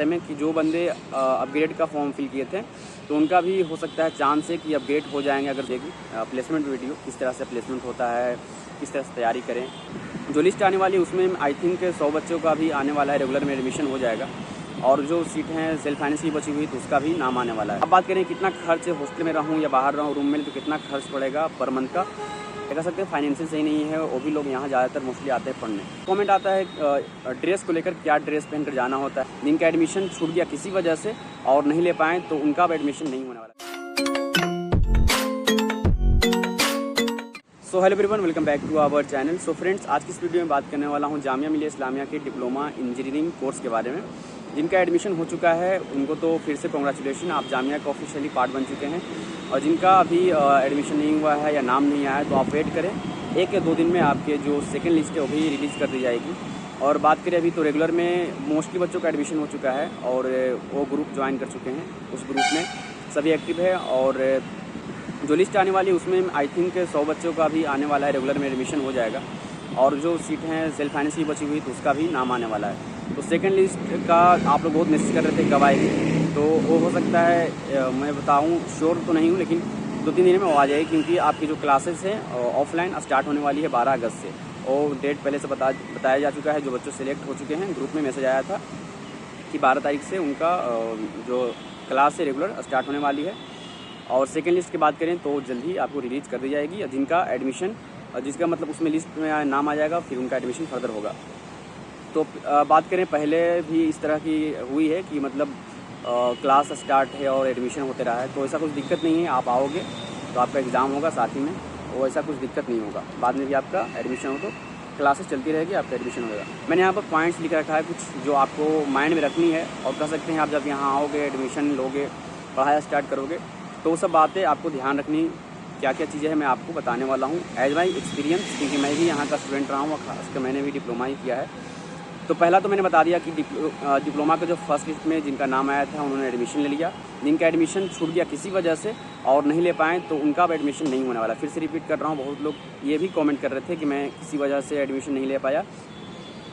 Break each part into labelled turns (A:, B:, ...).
A: में कि जो बंदे अपग्रेड का फॉर्म फिल किए थे तो उनका भी हो सकता है चांस है कि अपग्रेड हो जाएंगे। अगर देगी प्लेसमेंट वीडियो किस तरह से प्लेसमेंट होता है, किस तरह से तैयारी करें। जो लिस्ट आने वाली है उसमें आई थिंक 100 बच्चों का भी आने वाला है, रेगुलर में एडमिशन हो जाएगा। और जो सीट हैं सेल्फ फाइनेंस की बची हुई तो उसका भी नाम आने वाला है। अब बात करें कितना खर्च, हॉस्टल में रहूँ या बाहर रहूँ रूम में, तो कितना खर्च पड़ेगा पर मंथ का। कह सकते हैं फाइनेंशियल सही नहीं है, वो भी लोग यहाँ ज़्यादातर मोस्टली आते हैं पढ़ने। कमेंट आता है ड्रेस को लेकर, क्या ड्रेस पहनकर जाना होता है। जिनका एडमिशन छूट गया किसी वजह से और नहीं ले पाएँ तो उनका अब एडमिशन नहीं होने वाला। So hello everyone, welcome back to our channel. So friends, आज की इस वीडियो में बात करने वाला हूँ जामिया मिलिया इस्लामिया के डिप्लोमा इंजीनियरिंग कोर्स के बारे में। जिनका एडमिशन हो चुका है उनको तो फिर से कॉन्ग्रेचुलेशन, आप जामिया का ऑफिशियली पार्ट बन चुके हैं। और जिनका अभी एडमिशन नहीं हुआ है या नाम नहीं आया है तो आप वेट करें, 1 या 2 दिन में आपके जो सेकेंड लिस्ट है वो भी रिलीज़ कर दी जाएगी। और बात करें अभी तो रेगुलर में मोस्टली बच्चों का एडमिशन हो चुका है और वो ग्रुप ज्वाइन कर चुके हैं। उस ग्रुप में सभी एक्टिव है और जो लिस्ट आने वाली है उसमें आई थिंक 100 बच्चों का भी आने वाला है, रेगुलर में एडमिशन हो जाएगा। और जो सीट हैं सेल्फ फाइनेंस की बची हुई तो उसका भी नाम आने वाला है। तो सेकंड लिस्ट का आप लोग बहुत मैसेज कर रहे थे कब आएगी, तो वो हो सकता है मैं बताऊं, श्योर तो नहीं हूं लेकिन 2-3 दिन में वो आ जाएगी। क्योंकि आपकी जो क्लासेस हैं ऑफलाइन स्टार्ट होने वाली है 12 अगस्त से। और डेट पहले से बताया जा चुका है। जो बच्चों सेलेक्ट हो चुके हैं ग्रुप में मैसेज आया था कि 12 तारीख से उनका जो क्लास है रेगुलर स्टार्ट होने वाली है। और सेकेंड लिस्ट की बात करें तो जल्द ही आपको रिलीज़ कर दी जाएगी। जिनका एडमिशन, जिसका मतलब उसमें लिस्ट में नाम आ जाएगा, फिर उनका एडमिशन फर्दर होगा। तो बात करें, पहले भी इस तरह की हुई है कि मतलब क्लास स्टार्ट है और एडमिशन होते रहा है, तो ऐसा कुछ दिक्कत नहीं है। आप आओगे तो आपका एग्ज़ाम होगा साथ ही में, वो ऐसा कुछ दिक्कत नहीं होगा। बाद में भी आपका एडमिशन हो तो क्लासेस चलती रहेगी, आपका एडमिशन होगा। मैंने यहाँ पर पॉइंट्स लिख रखा है कुछ जो आपको माइंड में रखनी है। और कह सकते हैं आप जब यहाँ आओगे, एडमिशन लोगे, पढ़ाई स्टार्ट करोगे, तो सब बातें आपको ध्यान रखनी। क्या क्या चीज़ें हैं मैं आपको बताने वाला हूँ एज माई एक्सपीरियंस, क्योंकि मैं भी यहाँ का स्टूडेंट रहा हूँ और खासकर मैंने भी डिप्लोमा ही किया है। तो पहला तो मैंने बता दिया कि डिप्लोमा का जो फर्स्ट लिस्ट में जिनका नाम आया था उन्होंने एडमिशन ले लिया। जिनका एडमिशन छूट गया किसी वजह से और नहीं ले पाएँ तो उनका अब एडमिशन नहीं होने वाला। फिर से रिपीट कर रहा हूँ, बहुत लोग ये भी कमेंट कर रहे थे कि मैं किसी वजह से एडमिशन नहीं ले पाया,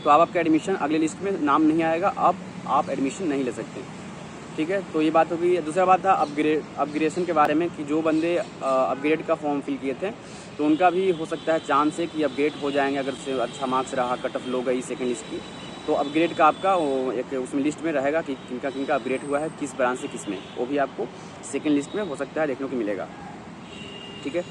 A: तो अब आपका एडमिशन अगले लिस्ट में नाम नहीं आएगा, अब आप एडमिशन नहीं ले सकते। ठीक है, तो ये बात हो गई। दूसरा बात था अपग्रेडेशन के बारे में कि जो बंदे अपग्रेड का फॉर्म फिल किए थे तो उनका भी हो सकता है चांस है कि अपग्रेड हो जाएंगे। अगर से अच्छा मार्क्स रहा, कट ऑफ लो गई सेकंड लिस्ट की, तो अपग्रेड का आपका वो एक उसमें लिस्ट में रहेगा कि किनका किनका अपग्रेड हुआ है, किस ब्रांच से किस में, वो भी आपको सेकेंड लिस्ट में हो सकता है देखने को मिलेगा। ठीक है,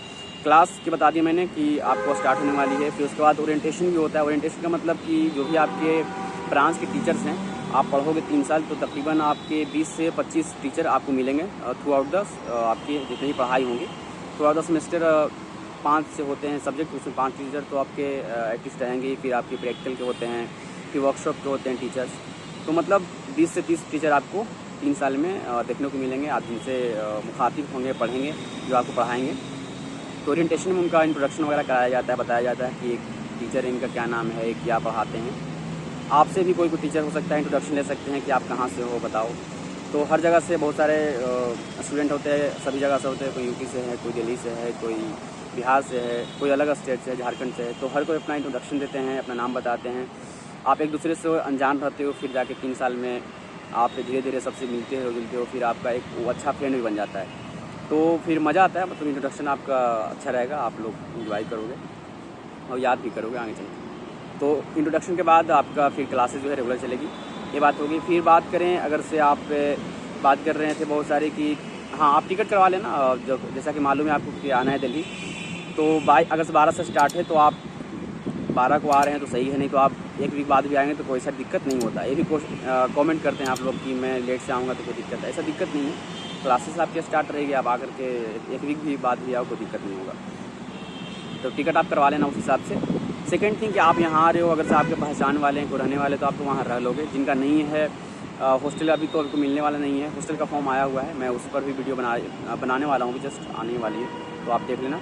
A: क्लास की बता दिया मैंने कि आपको स्टार्ट होने वाली है। फिर उसके बाद ओरिएंटेशन भी होता है। ओरिएंटेशन का मतलब कि जो भी आपके ब्रांच के टीचर्स हैं, आप पढ़ोगे 3 साल तो तकरीबन आपके 20 से 25 टीचर आपको मिलेंगे थ्रू आउट द आपकी जितनी भी पढ़ाई होंगी। थ्रू आउट द सेमेस्टर 5 से होते हैं सब्जेक्ट, उसमें 5 टीचर तो आपके एक्टिव रहेंगे। फिर आपके प्रैक्टिकल के होते हैं, फिर वर्कशॉप के होते हैं टीचर्स। तो मतलब 20 से 30 टीचर आपको 3 साल में देखने को मिलेंगे। आप जिनसे मुखातिब होंगे, पढ़ेंगे, जो आपको पढ़ाएँगे। तो ओरिएंटेशन में उनका इंट्रोडक्शन वगैरह कराया जाता है, बताया जाता है कि एक टीचर इनका क्या नाम है, क्या पढ़ाते हैं। आपसे भी कोई टीचर हो सकता है, इंट्रोडक्शन ले सकते हैं कि आप कहाँ से हो, बताओ। तो हर जगह से बहुत सारे स्टूडेंट होते हैं, सभी जगह से होते हैं। कोई यूपी से है, कोई दिल्ली से है, कोई बिहार से है, कोई अलग स्टेट से है, झारखंड से है। तो हर कोई अपना इंट्रोडक्शन देते हैं, अपना नाम बताते हैं। आप एक दूसरे से अनजान रहते हो, फिर जाके 3 साल में आप धीरे धीरे सबसे मिलते हो, जुलते हो, फिर आपका एक वो अच्छा फ्रेंड भी बन जाता है। तो फिर मज़ा आता है। मतलब इंट्रोडक्शन आपका अच्छा रहेगा, आप लोग इंजॉय करोगे और याद भी करोगे आगे चलकर। तो इंट्रोडक्शन के बाद आपका फिर क्लासेस जो है रेगुलर चलेगी, ये बात होगी। फिर बात करें, अगर से आप बात कर रहे थे बहुत सारे कि हाँ आप टिकट करवा लेना। जैसा कि मालूम है आपको कि आना है दिल्ली, तो अगस्त 12 से स्टार्ट है। तो आप 12 को आ रहे हैं तो सही है, नहीं तो आप 1 वीक बाद भी आएँगे तो कोई सा दिक्कत नहीं होता। ये भी कमेंट करते हैं आप लोग कि मैं लेट से आऊँगा तो कोई दिक्कत है। ऐसा दिक्कत नहीं है, क्लासेस आपके स्टार्ट रहेगी, आप आकर के 1 वीक भी बाद भी आओ, कोई दिक्कत नहीं होगा। तो टिकट आप करवा लेना उस हिसाब से। सेकंड थिंग कि आप यहाँ आ रहे हो, अगर से आपके पहचान वाले हैं, कोई रहने वाले, तो आप तो वहाँ रह लोगे। जिनका नहीं है हॉस्टल अभी तो आपको मिलने वाला नहीं है। हॉस्टल का फॉर्म आया हुआ है, मैं उस पर भी वीडियो बनाने वाला हूँ, जस्ट आने वाली है, तो आप देख लेना।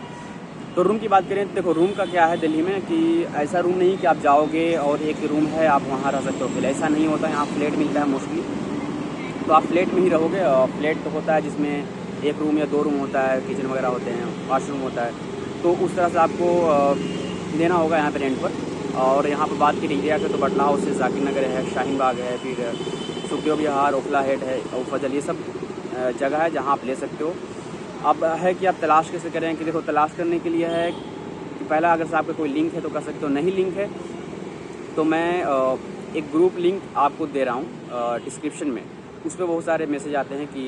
A: तो रूम की बात करें तो देखो, रूम का क्या है दिल्ली में कि ऐसा रूम नहीं कि आप जाओगे और एक रूम है आप वहाँ रह सकते हो। फिर ऐसा नहीं होता है, यहाँ फ्लैट मिलता है मोस्टली, तो आप फ्लैट में ही रहोगे। फ्लैट तो होता है जिसमें 1 रूम या 2 रूम होता है, किचन वगैरह होते हैं, वाशरूम होता है। तो उस तरह से आपको लेना होगा यहाँ पे रेंट पर। और यहाँ पर बात की एरिया के तो बटला हाउस है, जाकिर नगर है, शाहीन बाग है, फिर सुखदेव विहार, ओखला हेड है, फजल, ये सब जगह है जहाँ आप ले सकते हो। अब है कि आप तलाश कैसे करें कि देखो, तलाश करने के लिए है कि पहला अगर से आपका कोई लिंक है तो कर सकते हो, नहीं लिंक है तो मैं एक ग्रुप लिंक आपको दे रहा हूँ डिस्क्रिप्शन में। उस पर बहुत सारे मैसेज आते हैं कि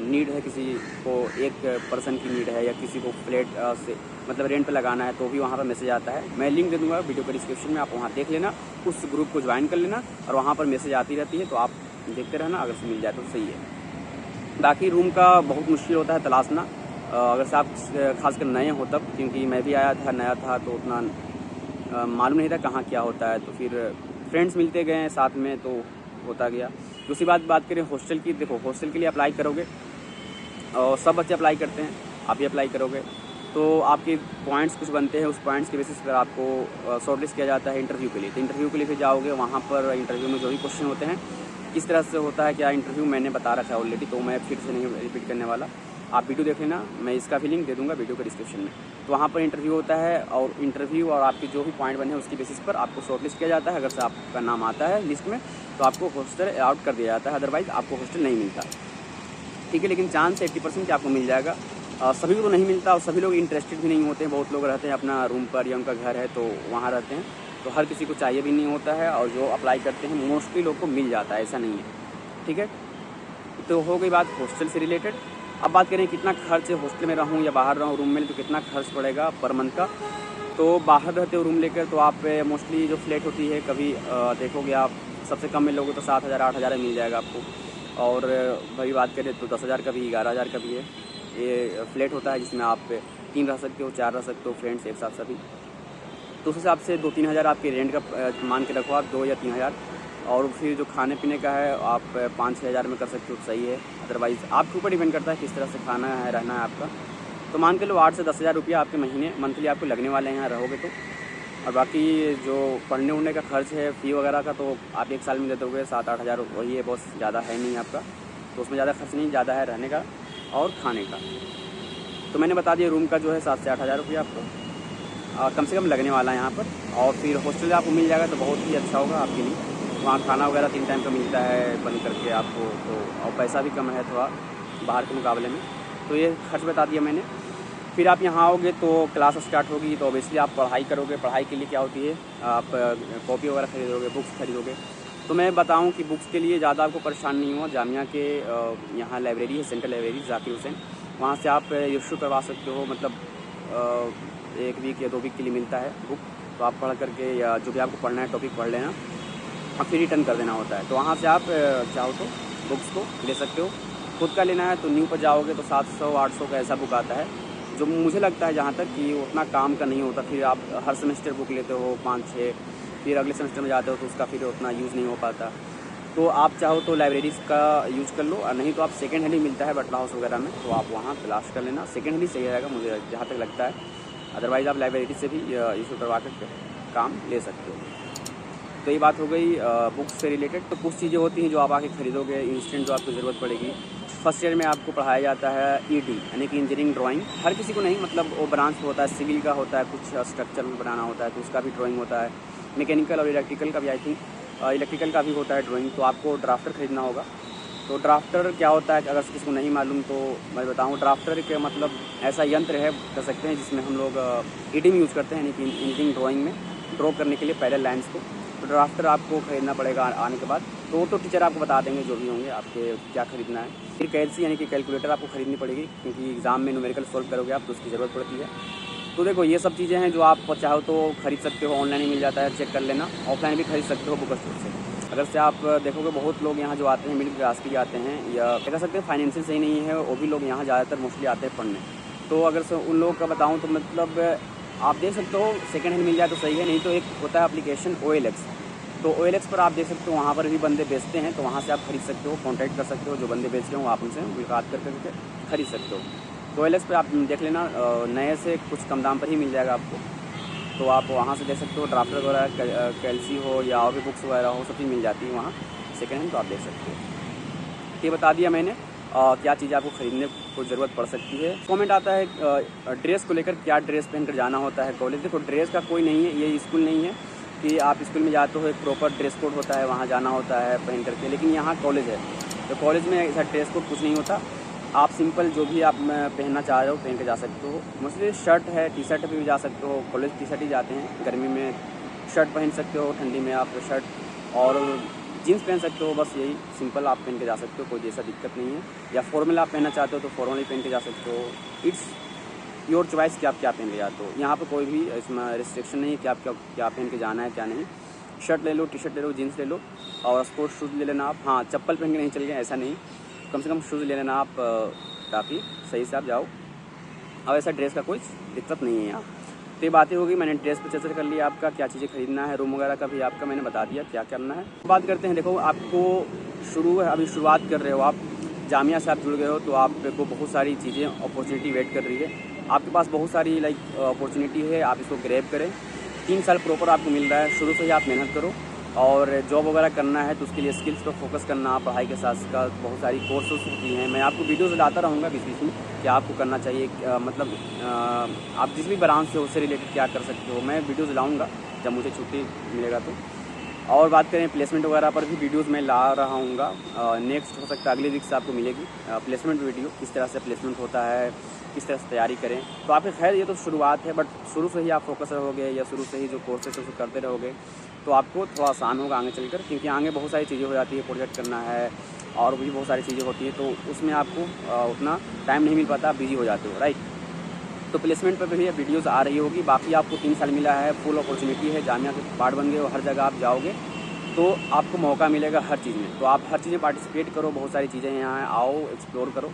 A: नीड है, किसी को एक पर्सन की नीड है या किसी को फ्लैट से मतलब रेंट पे लगाना है, तो भी वहाँ पर मैसेज आता है। मैं लिंक दे दूँगा वीडियो के डिस्क्रिप्शन में, आप वहाँ देख लेना, उस ग्रुप को ज्वाइन कर लेना और वहाँ पर मैसेज आती रहती है, तो आप देखते रहना, अगर से मिल जाए तो सही है। बाकी रूम का बहुत मुश्किल होता है तलाशना, अगर से आप खासकर नए हो तब, क्योंकि मैं भी आया था, नया था, तो उतना मालूम नहीं था कहाँ क्या होता है। तो फिर फ्रेंड्स मिलते गए साथ में, तो होता गया। दूसरी बात करें हॉस्टल की, देखो हॉस्टल के लिए अप्लाई करोगे और सब बच्चे अप्लाई करते हैं, आप भी अप्लाई करोगे तो आपके पॉइंट्स कुछ बनते हैं, उस पॉइंट्स के बेसिस पर आपको शॉर्टलिस्ट किया जाता है इंटरव्यू के लिए। तो इंटरव्यू के लिए फिर जाओगे, वहाँ पर इंटरव्यू में जो भी क्वेश्चन होते हैं किस तरह से होता है क्या इंटरव्यू, मैंने बता रखा है ऑलरेडी, तो मैं फिर से नहीं रिपीट करने वाला। आप वीडियो देख लेना, मैं इसका भी लिंक दे दूँगा वीडियो के डिस्क्रिप्शन में। तो वहाँ पर इंटरव्यू होता है और इंटरव्यू और आपके जो भी पॉइंट बने हैं उसकी बेसिस पर आपको शॉर्टलिस्ट किया जाता है। अगर से आपका नाम आता है लिस्ट में तो आपको हॉस्टल अलॉट कर दिया जाता है, अदरवाइज़ आपको हॉस्टल नहीं मिलता। ठीक है, लेकिन चांस 80% कि आपको मिल जाएगा। सभी को तो नहीं मिलता और सभी लोग इंटरेस्टेड भी नहीं होते हैं। बहुत लोग रहते हैं अपना रूम पर या उनका घर है तो वहाँ रहते हैं, तो हर किसी को चाहिए भी नहीं होता है, और जो अप्लाई करते हैं मोस्टली लोग को मिल जाता है, ऐसा नहीं है। ठीक है, तो हो गई बात हॉस्टल से रिलेटेड। अब बात करें कितना खर्च हॉस्टल में रहूँ या बाहर रहूँ रूम में, तो कितना खर्च पड़ेगा पर मंथ का। तो बाहर रहते हो रूम लेकर तो आप मोस्टली जो फ्लैट होती है, कभी देखोगे आप सबसे कम में लोगे तो 7,000 8,000 मिल जाएगा आपको। और भाई बात करें तो 10,000 का भी, 11,000 का भी है। ये फ्लैट होता है जिसमें आप 3 रह सकते हो, 4 रह सकते हो, फ्रेंड्स एक साथ सभी। तो उस हिसाब से 2-3 हज़ार आपके रेंट का मान के रखो आप, 2 या 3 हज़ार। और फिर जो खाने पीने का है आप 5-6 हज़ार में कर सकते हो, सही है। अदरवाइज़ आपके ऊपर डिपेंड करता है किस तरह से खाना है, रहना है आपका। तो मान के लो 8 से 10 हज़ार रुपया आपके महीने मंथली आपको लगने वाले हैं यहाँ रहोगे तो। और बाकी जो पढ़ने उड़ने का खर्च है, फ़ी वगैरह का, तो आप एक साल में दे दोगे 7-8 हज़ार, वही है, बहुत ज़्यादा है नहीं आपका। तो उसमें ज़्यादा खर्च नहीं, ज़्यादा है रहने का और खाने का। तो मैंने बता दिया रूम का जो है 7 से 8 हज़ार रुपया आपको कम से कम लगने वाला है यहाँ पर। और फिर हॉस्टल आपको मिल जाएगा तो बहुत ही अच्छा होगा आपके लिए। वहाँ खाना वगैरह 3 टाइम का मिलता है बन करके आपको, तो और पैसा भी कम है थोड़ा बाहर के मुकाबले में। तो ये खर्च बता दिया मैंने। फिर आप यहाँ आओगे तो क्लास स्टार्ट होगी, तो ऑब्वियसली आप पढ़ाई करोगे। पढ़ाई के लिए क्या होती है, आप कॉपी वगैरह खरीदोगे, बुक्स खरीदोगे। तो मैं बताऊँ कि बुक्स के लिए ज़्यादा आपको परेशान नहीं हुआ। जामिया के यहाँ लाइब्रेरी है, सेंट्रल लाइब्रेरी ज़ाकिर हुसैन, वहाँ से आप इशू करवा सकते हो। मतलब 1 वीक या 2 वीक के लिए मिलता है बुक, तो आप पढ़ करके या जो भी आपको पढ़ना है टॉपिक पढ़ लेना और फिर रिटर्न कर देना होता है। तो वहाँ से आप चाहो तो बुक्स को ले सकते हो। खुद का लेना है तो न्यू पर जाओगे तो 700-800 का ऐसा बुक आता है, जो मुझे लगता है जहाँ तक कि उतना काम का नहीं होता। फिर आप हर सेमेस्टर बुक लेते हो 5-6, फिर अगले सेमेस्टर में जाते हो तो उसका फिर उतना यूज़ नहीं हो पाता। तो आप चाहो तो लाइब्रेरीज़ का यूज़ कर लो, और नहीं तो आप सेकेंड हैंड ही मिलता है बटला हाउस वगैरह में, तो आप वहाँ तलाश कर लेना। सेकेंड हैंड ही सही रहेगा मुझे जहाँ तक लगता है। अदरवाइज़ आप लाइब्रेरी से भी इशू करवा कर काम ले सकते हो। तो ये बात हो गई बुक्स से रिलेटेड। तो कुछ चीज़ें होती हैं जो आप आके खरीदोगे इंस्टेंट, जो आपको ज़रूरत पड़ेगी। फर्स्ट ईयर में आपको पढ़ाया जाता है ED यानी कि इंजीनियरिंग ड्राइंग। हर किसी को नहीं, मतलब वो ब्रांच होता है, सिविल का होता है, कुछ स्ट्रक्चर में बनाना होता है तो उसका भी ड्राइंग होता है। मैकेनिकल और इलेक्ट्रिकल का भी, आई थिंक इलेक्ट्रिकल का भी होता है ड्राइंग। तो आपको ड्राफ्टर खरीदना होगा। तो ड्राफ्टर क्या होता है, अगर किसी को नहीं मालूम तो मैं बताऊँ। ड्राफ्टर के मतलब ऐसा यंत्र है, कर सकते हैं, जिसमें हम लोग ED में यूज़ करते हैं, यानी कि इंजीनियरिंग ड्राइंग में ड्रॉ करने के लिए पहले लाइन्स को। तो ड्राफ्टर आपको खरीदना पड़ेगा आने के बाद। तो टीचर आपको बता देंगे जो भी होंगे आपके क्या खरीदना है। फिर कैलसी यानी कि कैलकुलेटर आपको खरीदनी पड़ेगी, क्योंकि एग्ज़ाम में न्यूमेरिकल सॉल्व करोगे आप तो उसकी ज़रूरत पड़ती है। तो देखो ये सब चीज़ें हैं जो आप चाहो तो खरीद सकते हो, ऑनलाइन ही मिल जाता है, चेक कर लेना। ऑफलाइन भी खरीद सकते हो बुक स्टोर से। अगर से आप देखोगे बहुत लोग यहाँ जो आते हैं मिडिल क्लास के आते हैं, या कह सकते हैं फाइनेंशियल सही नहीं है, वो भी लोग यहाँ ज़्यादातर मोस्टली आते हैं पढ़ने। तो अगर से उन लोगों का बताऊँ तो मतलब आप देख सकते हो सेकेंड हैंड मिल जाए तो सही है, नहीं तो एक होता है एप्लीकेशन OLX। तो OLX पर आप देख सकते हो, वहाँ पर भी बंदे बेचते हैं, तो वहाँ से आप खरीद सकते हो, कॉन्टैक्ट कर सकते हो। जो बंदे बेच रहे हो आप उनसे मुलाकात करके खरीद सकते हो। तो OLX पर आप देख लेना, नए से कुछ कम दाम पर ही मिल जाएगा आपको। तो आप वहाँ से देख सकते हो, ड्राफ्टर वगैरह कैलसी हो या और भी बुक्स वगैरह हो, सब चीज़ मिल जाती है वहाँ सेकेंड हैंड, तो आप देख सकते हो। ये बता दिया मैंने क्या चीज़ आपको ख़रीदने को ज़रूरत पड़ सकती है। कमेंट आता है ड्रेस को लेकर, क्या ड्रेस पहनकर जाना होता है कॉलेज। देखो ड्रेस का कोई नहीं है, ये स्कूल नहीं है कि आप स्कूल में जाते हो एक प्रॉपर ड्रेस कोड होता है, वहाँ जाना होता है पहन करके, लेकिन यहाँ कॉलेज है तो कॉलेज में ऐसा ड्रेस कोड कुछ नहीं होता। आप सिंपल जो भी आप पहनना चाह रहे हो पहन के जा सकते हो। मोस्टली शर्ट है, टी शर्ट पे भी जा सकते हो, कॉलेज टी शर्ट ही जाते हैं। गर्मी में शर्ट पहन सकते हो, ठंडी में आप शर्ट और जीन्स पहन सकते हो, बस यही सिंपल आप पहन के जा सकते हो, कोई ऐसा दिक्कत नहीं है। या फॉर्मल आप पहनना चाहते हो तो फॉर्मल ही पहन के जा सकते हो। इट्स योर चॉइस कि आप क्या पहन के जाते हो। यहाँ पे कोई भी इसमें रिस्ट्रिक्शन नहीं है कि आप क्या पहन के जाना है क्या नहीं। शर्ट ले लो, टी शर्ट ले लो, जीन्स ले लो और स्पोर्ट्स शूज़ ले लेना आप। हाँ, चप्पल पहन के नहीं चल गए ऐसा नहीं, कम से कम शूज़ ले लेना आप, काफ़ी सही से आप जाओ। अब ऐसा ड्रेस का कोई दिक्कत नहीं है यहाँ। तो ये बातें होगी, मैंने ड्रेस पर चर्चा कर लिया आपका, क्या चीज़ें खरीदना है, रूम वगैरह का भी आपका मैंने बता दिया क्या करना है। बात करते हैं, देखो आपको अभी शुरुआत कर रहे हो आप, जामिया से आप जुड़ गए हो तो आपको बहुत सारी चीज़ें अपॉर्चुनिटी वेट कर रही है। आपके पास बहुत सारी अपॉर्चुनिटी है, आप इसको ग्रैब करें। 3 साल प्रॉपर आपको मिल रहा है, शुरू से ही आप मेहनत करो और जॉब वगैरह करना है तो उसके लिए स्किल्स पर फोकस करना। आप पढ़ाई के साथ साथ बहुत सारी कोर्सेज होती हैं, मैं आपको वीडियोस लाता रहूँगा बीच बीच में कि आपको करना चाहिए, मतलब आप जिस भी ब्रांच से उससे रिलेटेड क्या कर सकते हो, मैं वीडियोस लाऊंगा जब मुझे छुट्टी मिलेगा तो। और बात करें प्लेसमेंट वगैरह पर भी वीडियोस मैं ला रहा हूँ, नेक्स्ट हो सकता है अगले वीक से आपको मिलेगी प्लेसमेंट वीडियो, किस तरह से प्लेसमेंट होता है, किस तरह से तैयारी करें। तो आपके खैर ये तो शुरुआत है, बट शुरू से ही आप फोकस रहोगे या शुरू से ही जो कोर्सेस है करते रहोगे तो आपको थोड़ा आसान होगा आगे चलकर, क्योंकि आगे बहुत सारी चीज़ें हो जाती है, प्रोजेक्ट करना है और भी बहुत सारी चीज़ें होती हैं तो उसमें आपको उतना टाइम नहीं मिल पाता, बिजी हो जाते हो, राइट। तो प्लेसमेंट पर भी वीडियोस आ रही होगी। बाकी आपको 3 साल मिला है, फुल अपॉर्चुनिटी है, जामिया के पार्ट बन गए हो, हर जगह आप जाओगे तो आपको मौका मिलेगा हर चीज़ में। तो आप हर चीज़ में पार्टिसिपेट करो, बहुत सारी चीज़ें यहाँ आओ, एक्सप्लोर करो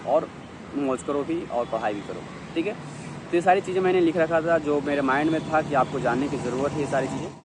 A: और मौज करो भी और पढ़ाई भी करो, ठीक है। तो ये सारी चीज़ें मैंने लिख रखा था जो मेरे माइंड में था कि आपको जानने की ज़रूरत है ये सारी चीज़ें।